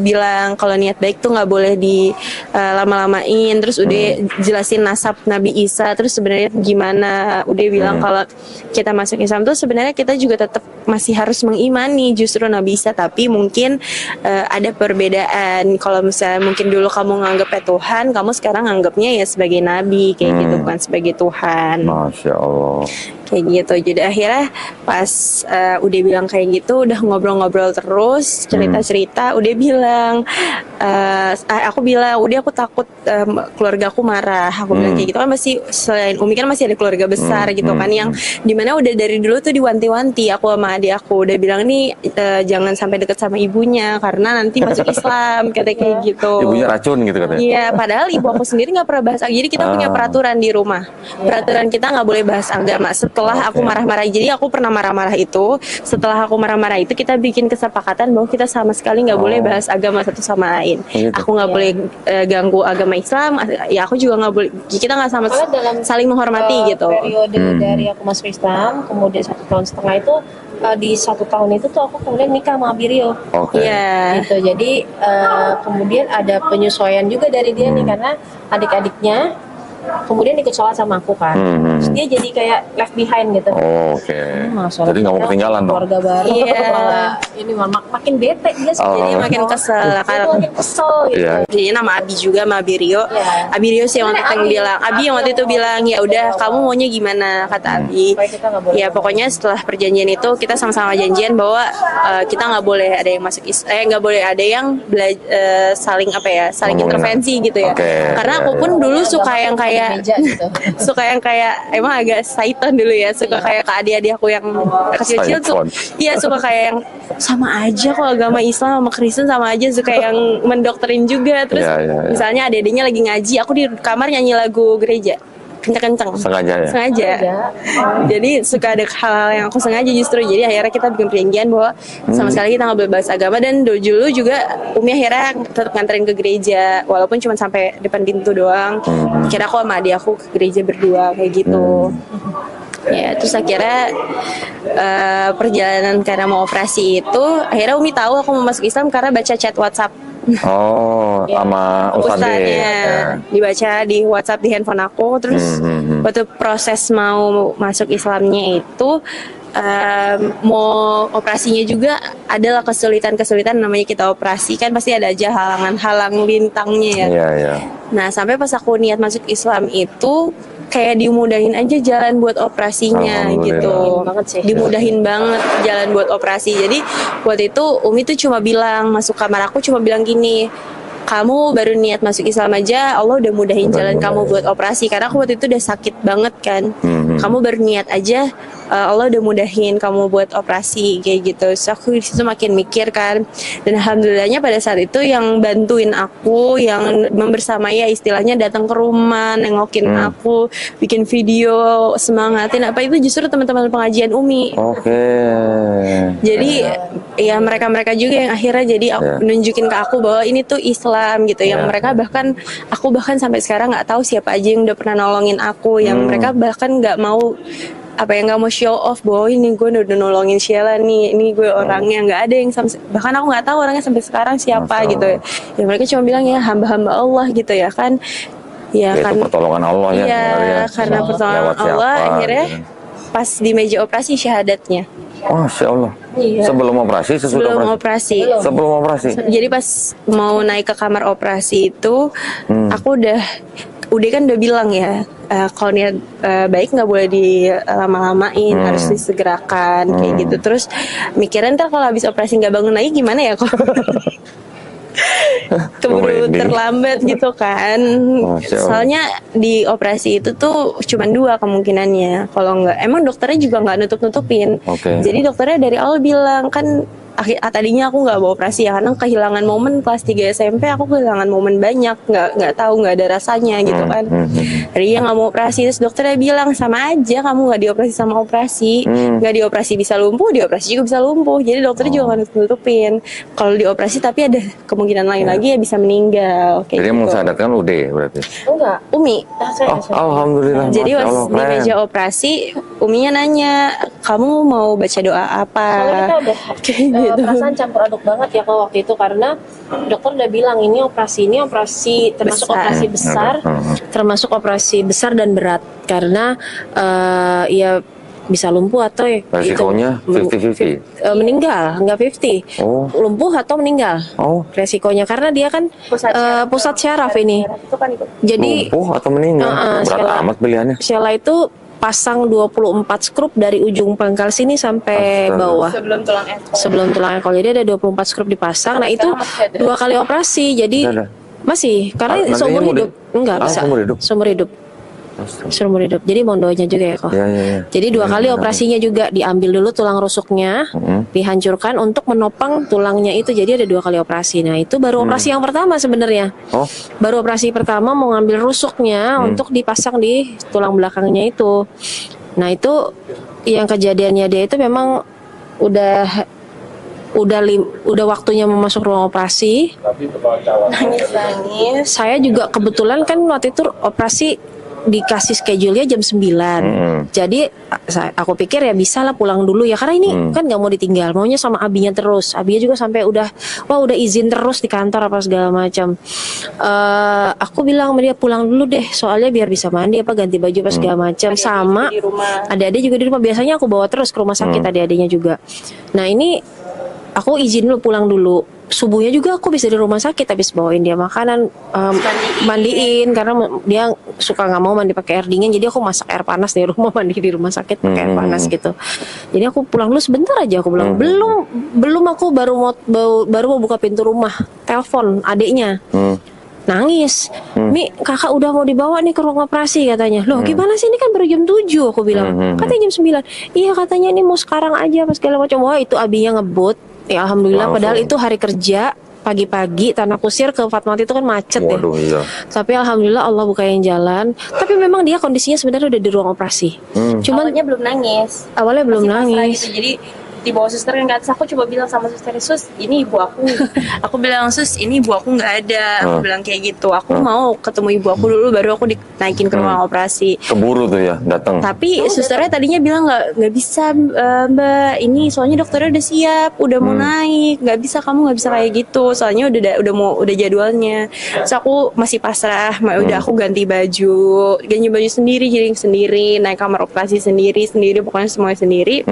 bilang kalau niat baik tuh nggak boleh di lama-lamain. Terus Ude jelasin nasab Nabi Isa, terus sebenarnya gimana. Ude bilang kalau kita masuk Islam tuh sebenarnya kita juga tetap masih harus mengimani justru Nabi Isa, tapi mungkin ada perbedaan. Kalau misalnya mungkin dulu kamu nganggapnya Tuhan, kamu sekarang nganggapnya ya sebagai Nabi kayak gitu, bukan sebagai Tuhan. Masya Allah. kayak gitu. Jadi akhirnya pas udah bilang kayak gitu, udah ngobrol-ngobrol terus, cerita-cerita, udah bilang aku bilang udah aku takut keluarga aku marah. Aku bilang kayak gitu kan, masih selain Umi kan masih ada keluarga besar gitu kan, yang dimana udah dari dulu tuh diwanti-wanti aku sama adik aku, udah bilang nih jangan sampai deket sama ibunya karena nanti masuk Islam, kayak gitu. Ibunya racun gitu katanya. Iya, padahal ibu aku sendiri nggak pernah bahas. Jadi kita punya peraturan di rumah. Peraturan kita nggak boleh bahas agama. Setelah aku marah-marah, jadi aku pernah marah-marah itu. Setelah aku marah-marah itu, kita bikin kesepakatan bahwa kita sama sekali nggak boleh bahas agama satu sama lain. Gitu. Aku nggak boleh ganggu agama Islam. Ya aku juga nggak boleh. Kita nggak sama saling menghormati gitu. Periode dari aku masuk Islam, kemudian 1,5 tahun itu di 1 tahun itu tuh aku kemudian nikah sama Abirio. Iya. Gitu. Jadi kemudian ada penyesuaian juga dari dia nih, karena adik-adiknya kemudian ikut sholat sama aku kan. Terus dia jadi kayak left behind gitu. Jadi nggak mau ketinggalan dong. Keluarga baru. Malah ini makin bete dia. Jadi makin kesel karena makin kesel gitu. Jadi nama Abi juga sama Abi Rio. Abi Rio sih yang waktu itu bilang, Abi yang waktu itu bilang ya udah kamu maunya gimana, kata Abi. Ya pokoknya setelah perjanjian itu kita sama-sama janjian bahwa kita nggak boleh ada yang masuk nggak boleh ada yang saling saling intervensi gitu ya. Karena aku pun dulu suka yang kayak suka yang kayak emang agak saiton dulu ya, suka kayak ke adik-adik aku yang kecil-kecil tuh. Iya, suka kayak yang sama aja kok agama Islam sama Kristen sama aja, suka yang mendoktrin juga. Terus misalnya adik-adiknya lagi ngaji, aku di kamar nyanyi lagu gereja kenceng-kenceng. Sengaja. Jadi suka ada hal-hal yang aku sengaja justru. Jadi akhirnya kita bikin perjanjian bahwa sama sekali kita nggak boleh bahas agama. Dan dulu juga Umi akhirnya tetap nganterin ke gereja, walaupun cuma sampai depan pintu doang. Kira aku sama adik aku ke gereja berdua kayak gitu. Ya, terus akhirnya perjalanan karena mau operasi itu, akhirnya Umi tahu aku mau masuk Islam karena baca chat WhatsApp. Sama Ustadznya dibaca di WhatsApp di handphone aku. Terus waktu proses mau masuk Islamnya itu mau operasinya juga adalah kesulitan namanya kita operasi kan pasti ada aja halang lintangnya ya. Nah sampai pas aku niat masuk Islam itu kayak dimudahin aja jalan buat operasinya gitu. Dimudahin banget jalan buat operasi. Jadi waktu itu Umi tuh cuma bilang, masuk kamar aku cuma bilang gini, kamu baru niat masuk Islam aja, Allah udah mudahin jalan kamu buat operasi. Karena aku waktu itu udah sakit banget kan. Kamu baru niat aja, Allah udah mudahin kamu buat operasi kayak gitu. So aku di situ makin mikir kan. Dan alhamdulillahnya pada saat itu yang bantuin aku, yang membersamai ya istilahnya datang ke rumah, nengokin aku, bikin video, semangatin apa itu justru teman-teman pengajian Umi. Jadi ya mereka juga yang akhirnya jadi nunjukin ke aku bahwa ini tuh Islam gitu. Yang mereka aku bahkan sampai sekarang nggak tahu siapa aja yang udah pernah nolongin aku. Yang mereka bahkan nggak mau nggak mau show off bahwa ini gue udah nolongin Sheila nih, ini gue orangnya, nggak ada yang bahkan aku nggak tahu orangnya sampai sekarang siapa gitu ya. Mereka cuma bilang ya hamba-hamba Allah gitu ya kan. Ya kan pertolongan Allah ya. Iya, karena pertolongan Allah akhirnya pas di meja operasi syahadatnya. Masya Allah. Sebelum operasi, Sebelum operasi. Jadi pas mau naik ke kamar operasi itu, aku udah kan udah bilang ya, kalau niat baik nggak boleh dilama-lamain, harus disegerakan kayak gitu. Terus mikirin ntar kalau habis operasi nggak bangun lagi gimana ya kok. Keburu terlambat gitu kan. Soalnya di operasi itu tuh cuma 2 kemungkinannya. Kalau nggak, emang dokternya juga nggak nutup-nutupin. Jadi dokternya dari awal bilang kan, tadinya aku nggak mau operasi ya karena kehilangan momen kelas 3 SMP. Aku kehilangan momen banyak, nggak tahu, nggak ada rasanya gitu kan. Tadinya nggak mau operasi, terus dokternya bilang sama aja kamu nggak dioperasi sama operasi, nggak dioperasi bisa lumpuh, dioperasi juga bisa lumpuh. Jadi dokternya juga nggak nutupin kalau dioperasi tapi ada kemungkinan lain lagi ya bisa meninggal. Jadi yang mensadarkan UD berarti? Enggak, Umi. Alhamdulillah. Jadi pas di meja operasi Uminya nanya, kamu mau baca doa apa? Soalnya kita udah perasaan campur aduk banget ya kalau waktu itu, karena dokter udah bilang ini operasi termasuk operasi besar, termasuk operasi besar dan berat karena ya bisa lumpuh atau resikonya 50-50 meninggal, enggak 50 lumpuh atau meninggal resikonya karena dia kan pusat syaraf ini. Jadi lumpuh atau meninggal berat amat pilihannya. Sheila itu pasang 24 skrup dari ujung pangkal sini sampai bawah. Sebelum tulang ekor. Sebelum tulang ekor. Jadi ada 24 skrup dipasang. Nah, itu 2 kali operasi. Jadi masih karena seumur hidup. Enggak bisa. Seumur hidup. Seumur hidup. Jadi mondonya juga ya kok. Jadi 2 kali operasinya juga, diambil dulu tulang rusuknya, dihancurkan untuk menopang tulangnya itu. Jadi ada 2 kali operasi. Nah itu baru operasi yang pertama sebenarnya. Baru operasi pertama mau ngambil rusuknya untuk dipasang di tulang belakangnya itu. Nah itu yang kejadiannya dia itu memang udah waktunya mau masuk ruang operasi. Nangis. Saya juga kebetulan kan waktu itu operasi dikasih schedule-nya jam 9. Jadi aku pikir ya bisa lah pulang dulu ya, karena ini kan nggak mau ditinggal, maunya sama abinya terus. Abinya juga sampai udah izin terus di kantor apa segala macam. Aku bilang sama dia pulang dulu deh, soalnya biar bisa mandi apa ganti baju apa segala macam. Sama adik-adik juga di rumah, biasanya aku bawa terus ke rumah sakit adik-adiknya juga. Nah ini aku izin dulu pulang dulu. Subuhnya juga aku bisa di rumah sakit habis bawain dia makanan, mandiin karena dia suka nggak mau mandi pakai air dingin, jadi aku masak air panas di rumah, mandi di rumah sakit pakai air panas gitu. Jadi aku pulang dulu sebentar aja, aku bilang belum aku baru mau buka pintu rumah, telepon adiknya. Nangis, Mi kakak udah mau dibawa nih ke ruang operasi katanya. Loh gimana sih, ini kan baru jam 7 aku bilang. Katanya jam 9. Iya katanya ini mau sekarang aja pas segala macam. Wah itu abinya ngebut. Ya alhamdulillah, padahal itu hari kerja pagi-pagi Tanah Kusir ke Fatmawati itu kan macet. Waduh, ya. Tapi alhamdulillah Allah bukain jalan. Tapi memang dia kondisinya sebenarnya udah di ruang operasi. Cuman awalnya belum nangis. Awalnya belum nangis. Gitu. Jadi dibawa suster kan ke atas, aku coba bilang sama suster, Sus ini ibu aku. Aku bilang, Sus ini ibu aku nggak ada. Aku bilang kayak gitu, aku mau ketemu ibu aku dulu baru aku dinaikin ke ruang operasi. Keburu tuh ya datang. Tapi susternya tadinya bilang nggak bisa Mbak, ini soalnya dokternya udah siap, udah mau naik, nggak bisa, kamu nggak bisa kayak gitu, soalnya udah jadwalnya. Terus aku masih pasrah, udah aku ganti baju sendiri, jaring sendiri, naik kamar operasi sendiri, pokoknya semuanya sendiri.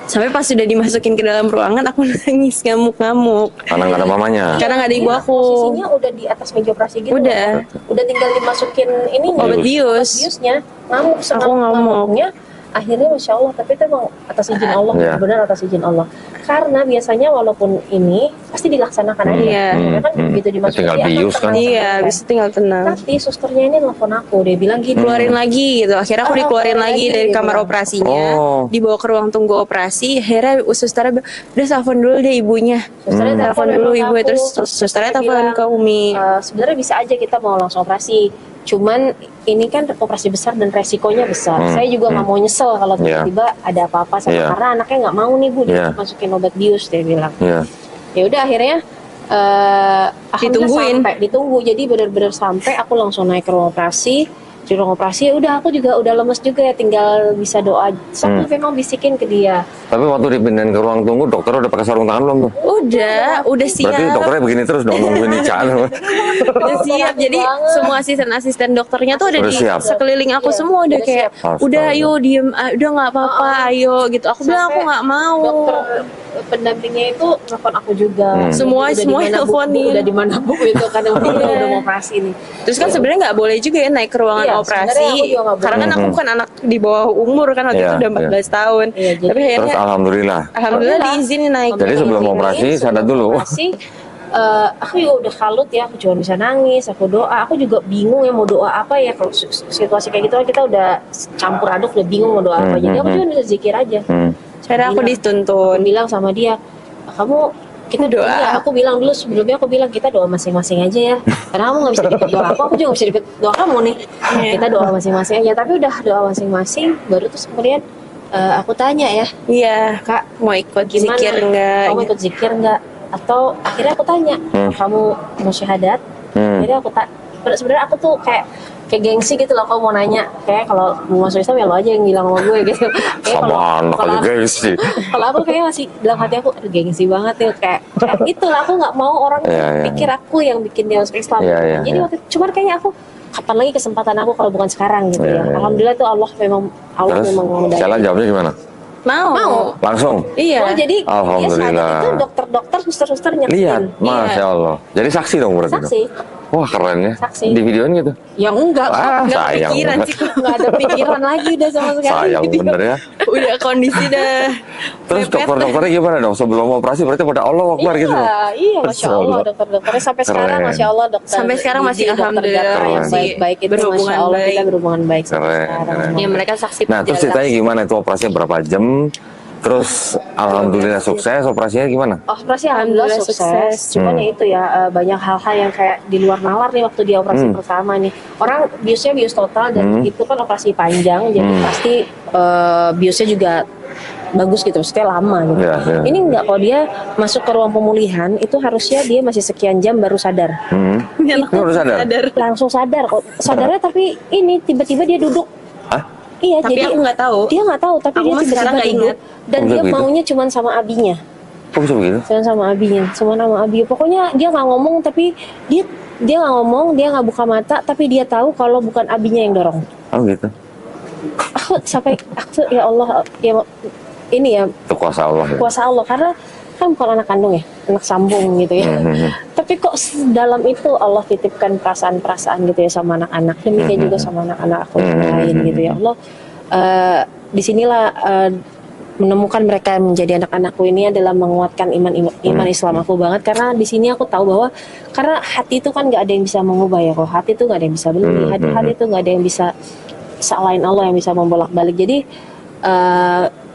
Sampai pas sudah dimasukin ke dalam ruangan aku nangis ngamuk-ngamuk. Karena nggak ada mamanya. Karena nggak ada ibu aku. Posisinya udah di atas meja operasi gitu. Udah tinggal dimasukin ini obat bius. Biusnya. Ngamuk, aku ngamuknya. Akhirnya Masya Allah, tapi itu emang atas izin Allah, benar atas izin Allah. Karena biasanya walaupun ini pasti dilaksanakan aja. Karena kan begitu dimasukin tinggal bius kan. Iya, bisa tinggal tenang. Tapi susternya ini nelfon aku, dia bilang gini, keluarin lagi gitu. Akhirnya aku dikeluarin lagi dari kamar operasinya, dibawa ke ruang tunggu operasi. Akhirnya susternya udah telepon dulu deh ibunya. Susternya telepon dulu ibu, terus susternya telepon ke Umi. Sebenarnya bisa aja kita mau langsung operasi. Cuman ini kan operasi besar dan resikonya besar. Saya juga nggak mau nyesel kalau tiba-tiba ada apa-apa sama karena anaknya nggak mau nih Bu dimasukin obat bius, dia bilang. Ya udah akhirnya ditunggu. Jadi benar-benar sampai aku langsung naik ke ruang operasi. Di ruang operasi udah aku juga udah lemes juga ya, tinggal bisa doa. Aku memang bisikin ke dia. Tapi waktu dipindahin ke ruang tunggu, dokter udah pakai sarung tangan belum tuh? Udah siap. Berarti dokternya begini terus dong nungguin Ica. Udah siap. Jadi semua asisten dokternya tuh ada di sekeliling aku semua, udah kayak udah ayo diem, udah nggak apa-apa, ayo gitu. Aku bilang aku nggak mau. Dokter pendampingnya itu nelfon aku juga. Semua nelfonin. Udah di mana Bu itu karena udah mau operasi nih. Terus kan sebenarnya nggak boleh juga ya naik ke ruangan operasi. Karena kan aku bukan anak di bawah umur kan, waktu itu udah 14 tahun. Tapi akhirnya terus alhamdulillah diizinin naik. Jadi sebelum operasi sadar dulu. Aku juga udah kalut ya, aku cuma bisa nangis, aku doa, aku juga bingung ya mau doa apa ya, kalau situasi kayak gitu kita udah campur aduk, udah bingung mau doa apa, jadi aku cuma bisa zikir aja. Cara aku dituntun, bilang sama dia, kita doa. Iya, aku bilang dulu sebelumnya, aku bilang kita doa masing-masing aja ya, karena kamu nggak bisa dapat doa aku juga nggak bisa dapat doa kamu nih. Kita doa masing-masing aja, tapi udah doa masing-masing, baru terus kemudian aku tanya ya, iya Kak mau ikut zikir nggak? Kamu ikut zikir nggak? Atau akhirnya aku tanya, kamu mau syahadat? Jadi aku sebenarnya aku tuh kayak gengsi gitu loh, kalau mau nanya, kayak kalau mau masuk Islam ya lo aja yang bilang sama gue gitu. Sama anak aja gengsi. Kalau aku kayak masih dalam hati aku, aduh gengsi banget ya, kayak itulah aku nggak mau orang pikir aku yang bikin dia masuk Islam. Jadi waktu cuman kayaknya aku kapan lagi kesempatan aku kalau bukan sekarang gitu ya. Alhamdulillah tuh Allah memang mengundang. Jalan jawabnya gimana? Mau. Langsung? Iya. Jadi alhamdulillah. Itu dokter-dokter, suster-suster nyekin. Lihat, Masya Allah. Jadi saksi dong berarti? Saksi. Wah keren ya. Saksi. Di videoin gitu. Ya enggak, Nggak Sayang kepikiran bener. sih kok. enggak ada pikiran lagi udah sama sekali. Sayang bener ya. Udah kondisi dah. Terus mepet. dokter-dokternya gimana dong? Sebelum operasi berarti pada Allah Akbar gitu. Iya, Masya Allah dokter-dokternya sampai Keren. sekarang Masya Allah dokter. Sampai sekarang masih gigi, dokter alhamdulillah gata yang masih baik-baik itu berhubungan Masya Allah kita baik. berhubungan baik sampai Keren, sekarang. keren. Ya mereka saksi. Nah terus ceritanya gimana itu operasinya berapa jam? Terus alhamdulillah sukses, operasinya gimana? Operasi alhamdulillah Alhamdulillah sukses. Cuman ya itu ya banyak hal-hal yang kayak di luar nalar nih waktu dia operasi pertama nih. Orang biusnya bius total dan itu kan operasi panjang, jadi pasti biusnya juga bagus gitu, maksudnya lama gitu. Ya, ya. Ini enggak, kalau dia masuk ke ruang pemulihan itu harusnya dia masih sekian jam baru sadar. Ini udah sadar? Langsung sadar kok. Sadarnya tapi ini tiba-tiba dia duduk. Hah? Iya, Tapi jadi aku nggak tahu. Dia nggak tahu, tapi Aku dia mah sekarang tiba-tiba nggak duduk ingat. dan Kok dia bisa begitu? maunya cuma sama abinya. Kok bisa begitu? Cuman sama abinya, cuma sama abi. Pokoknya dia nggak ngomong, tapi dia nggak ngomong, dia nggak buka mata, tapi dia tahu kalau bukan abinya yang dorong. Oh gitu. Aku ya Allah, ya ini ya Itu kuasa Allah ya. kuasa Allah, karena kan bukan anak kandung ya, anak sambung gitu ya. Tapi kok dalam itu Allah titipkan perasaan-perasaan gitu ya sama anak-anak, demikian juga sama anak-anak aku yang lain gitu ya Allah. Disinilah menemukan mereka menjadi anak-anakku ini adalah menguatkan iman Islam aku banget, karena di sini aku tahu bahwa karena hati itu kan nggak ada yang bisa mengubah ya kok, hati itu nggak ada yang bisa beli, hati itu nggak ada yang bisa selain Allah yang bisa membolak-balik. Jadi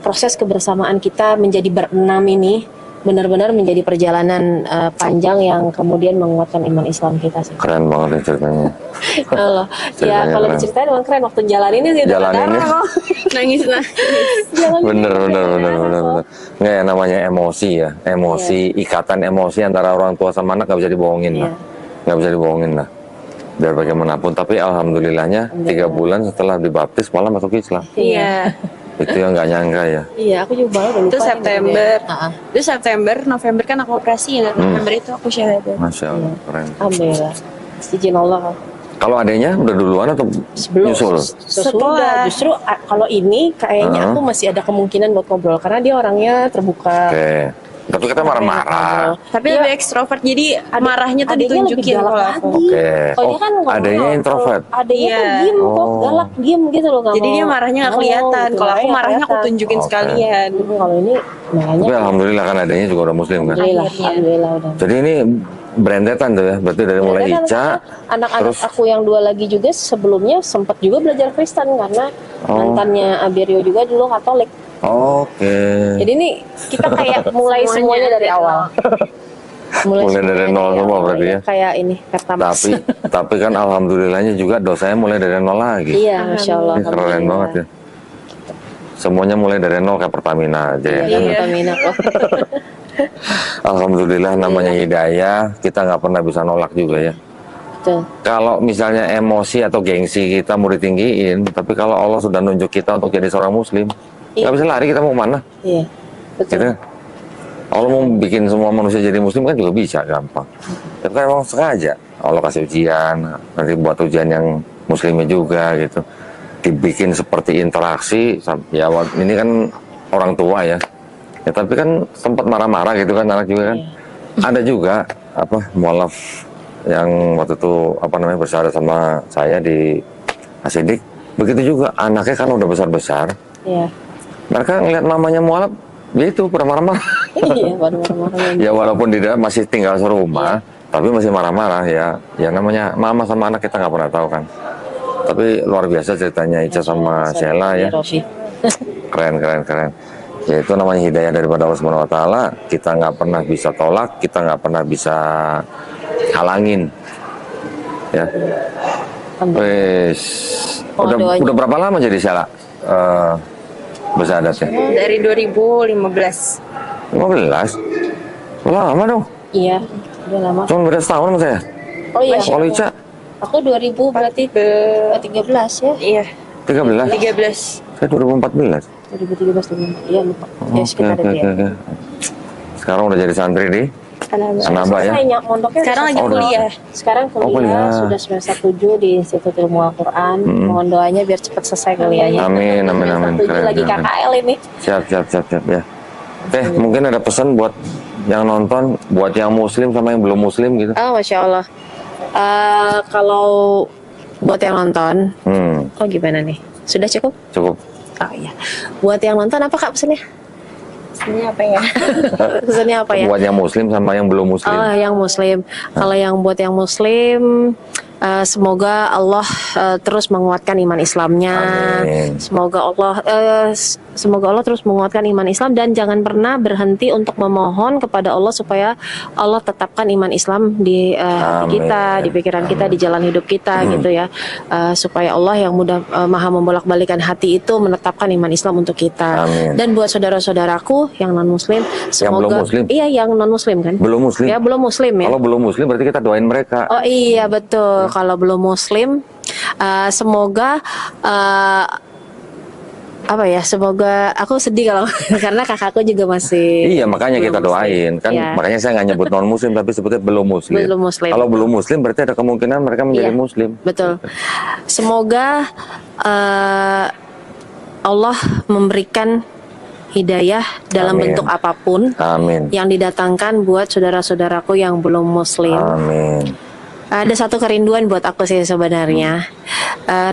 proses kebersamaan kita menjadi berenam ini benar-benar menjadi perjalanan panjang yang kemudian menguatkan iman Islam kita sih. Keren banget ya ceritanya. Allah. Ya Ceritanya kalau keren. diceritain emang keren, waktu jalaninnya sih udah Jalaninnya. darah kok. Nangis. Jalaninnya Bener. udah darah kok. Nggak ya, namanya emosi ya. Emosi, ikatan emosi antara orang tua sama anak nggak bisa dibohongin lah. Nggak bisa dibohongin lah. Biar bagaimanapun. Tapi alhamdulillahnya 3 bulan setelah dibaptis malah masuk Islam. Iya. Itu yang nggak nyangka ya. Iya, aku juga malah udah lupa. Itu September. Heeh. Itu September, November kan aku operasi ya. November itu aku syahadat. Masya Allah, keren. Alhamdulillah. Izin Allah. Kalau adanya udah duluan atau Sebelum nyusul? sesudah justru kalau ini kayaknya aku masih ada kemungkinan buat ngobrol karena dia orangnya terbuka. Oke. Tapi kita marah-marah. Tapi lebih ekstrovert, jadi marahnya tuh adiknya lebih ditunjukin galak kalau lagi. aku. Oke. Kalau dia kan ngomong, adanya introvert. Adanya Iya. tuh diem kok, galak diem gitu loh. Jadi dia marahnya nggak kelihatan. Kalau aku marahnya aku tunjukin Oke. sekalian. Kalau ini marahnya. Tapi alhamdulillah kan adanya juga udah muslim kan. Alhamdulillah udah. Jadi ini brandetan tuh ya. Berarti dari mulai Kan Ica. anak-anak terus aku yang 2 lagi juga sebelumnya sempat juga belajar Kristen karena mantannya Abirio juga dulu Katolik. Oke. Jadi ini kita kayak mulai semuanya dari awal. Mulai dari semuanya nol semua awal, berarti ya. Kayak ini Pertamax. Tapi kan alhamdulillahnya juga dosanya mulai dari nol lagi. Iya, Masya Allah. Ini keren banget ya. Semuanya mulai dari nol kayak Pertamina aja ya. Iya, Pertamina kok. Alhamdulillah namanya hidayah, kita nggak pernah bisa nolak juga ya. Betul. Kalau misalnya emosi atau gengsi kita mau ditinggiin, tapi kalau Allah sudah nunjuk kita untuk jadi seorang muslim, nggak bisa lari, kita mau kemana? Iya, betul. Gitu. Allah mau bikin semua manusia jadi muslim kan juga bisa, gampang. Tapi kan memang sengaja Allah kasih ujian, nanti buat ujian yang muslimnya juga gitu. Dibikin seperti interaksi, ya ini kan orang tua ya. Ya tapi kan sempat marah-marah gitu kan anak juga kan. Ada juga apa mualaf yang waktu itu apa namanya bersyahadat sama saya di Asidik. Begitu juga anaknya kan udah besar-besar. Iya. Mereka ngeliat mamanya mualaf, ya itu pada marah-marah. Iya, baru marah-marah. Ya walaupun tidak masih tinggal serumah, tapi masih marah-marah ya. Ya namanya mama sama anak kita nggak pernah tahu kan. Tapi luar biasa ceritanya Ica sama Sheila ya. Keren. Ya itu namanya hidayah daripada Allah Subhanahu Wa Taala. Kita nggak pernah bisa tolak, kita nggak pernah bisa halangin. Ya. Wes. Udah berapa lama jadi Sheila bersyahadatnya? Dari 2015. 15? Lama dong. Iya, udah lama. Cuma beda setahun sama saya. Oh iya. Kalau Ica Aku 2000 berarti 13 ya. Iya, 13. 13. Saya 2014. 2013 iya lupa. Ya sekitar itu ya. Oke. Sekarang udah jadi santri di Anaba ya. Saya mondoknya Sekarang udah lagi selesai. kuliah. Sekarang kuliah. kuliah sudah semester 7 di Institut Ilmu Al-Quran. Mohon doanya biar cepat selesai kuliahnya. Amin. Semester 7 Keren, lagi keren. KKL ini. Siap ya. Mungkin ada pesan buat yang nonton, buat yang muslim sama yang belum muslim gitu. Oh, Masya Allah. Kalau buat yang nonton, oh gimana nih? Sudah cukup? Cukup. Oh iya. Buat yang nonton apa Kak pesannya? Pesannya apa ya? Pesannya apa ya? Buat yang muslim sama yang belum muslim. Oh, yang muslim. Kalau yang buat yang muslim, semoga Allah terus menguatkan iman Islamnya. Amin. Semoga Allah terus menguatkan iman Islam dan jangan pernah berhenti untuk memohon kepada Allah supaya Allah tetapkan iman Islam di hati kita, di pikiran kita, di jalan hidup kita gitu ya. Supaya Allah yang maha membolak-balikan hati itu menetapkan iman Islam untuk kita. Amin. Dan buat saudara-saudaraku yang non muslim, semoga belum muslim? iya yang non muslim kan? Belum muslim. Ya belum muslim ya. Kalau belum muslim berarti kita doain mereka. Oh iya betul. Kalau belum muslim, semoga semoga aku sedih kalau karena kakakku juga masih. Iya, makanya kita belum doain muslim. kan. Ya. Makanya saya nggak nyebut non muslim tapi sebutnya belum muslim. Belum muslim. Kalau belum muslim berarti ada kemungkinan mereka menjadi Iya, muslim. Betul. Semoga Allah memberikan hidayah dalam Amin. bentuk apapun Amin. yang didatangkan buat saudara-saudaraku yang belum muslim. Amin. Ada satu kerinduan buat aku sih sebenarnya.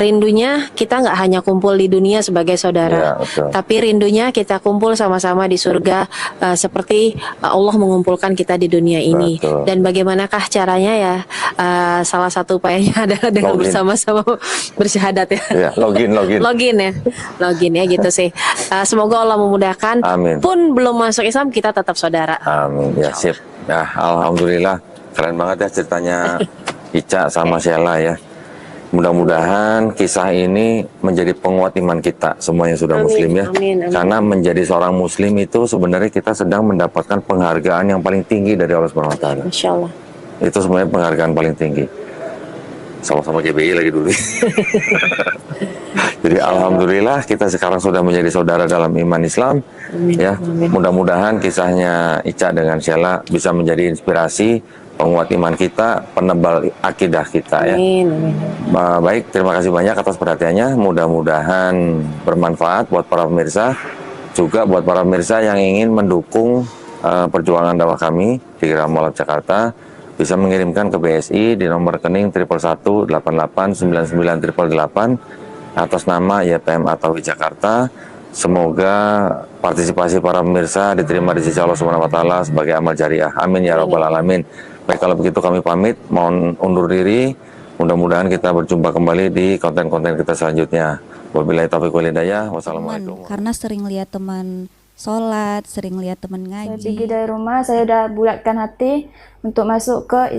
Rindunya kita nggak hanya kumpul di dunia sebagai saudara, Ya, betul. tapi rindunya kita kumpul sama-sama di surga seperti Allah mengumpulkan kita di dunia ini. Betul. Dan bagaimanakah caranya ya? Salah satu upayanya adalah dengan Login. bersama-sama bersyahadat ya. Ya, login. Login ya gitu sih. Semoga Allah memudahkan. Amin. Pun belum masuk Islam kita tetap saudara. Amin. Ya, sip. Ya, alhamdulillah keren banget ya ceritanya Ica sama Sheila ya. Mudah-mudahan kisah ini menjadi penguat iman kita semua yang sudah Amin, muslim ya. amin, amin. Karena menjadi seorang muslim itu sebenarnya kita sedang mendapatkan penghargaan yang paling tinggi dari Allah Subhanahu wa taala. Masya Allah. Itu sebenarnya penghargaan paling tinggi. Sama-sama GBI lagi dulu. Jadi alhamdulillah kita sekarang sudah menjadi saudara dalam iman Islam. Amin, Ya, amin. mudah-mudahan kisahnya Ica dengan Sheila bisa menjadi inspirasi, penguat iman kita, penebal akidah kita ya. Amin, amin. Baik, terima kasih banyak atas perhatiannya. Mudah-mudahan bermanfaat buat para pemirsa, juga buat para pemirsa yang ingin mendukung perjuangan dakwah kami di Gerakan Mualaf Jakarta, bisa mengirimkan ke BSI di nomor rekening 111889988 atas nama YPM Atawi Jakarta. Semoga partisipasi para pemirsa diterima di sisi Allah Subhanahu wa taala sebagai amal jariah. Amin ya rabbal alamin. Baik, kalau begitu kami pamit, mohon undur diri. Mudah-mudahan kita berjumpa kembali di konten-konten kita selanjutnya. Wabillahi taufiq wal hidayah. Wassalamualaikum. Karena sering lihat teman sholat, sering lihat teman Saya ngaji. pergi dari rumah, saya udah bulatkan hati untuk masuk ke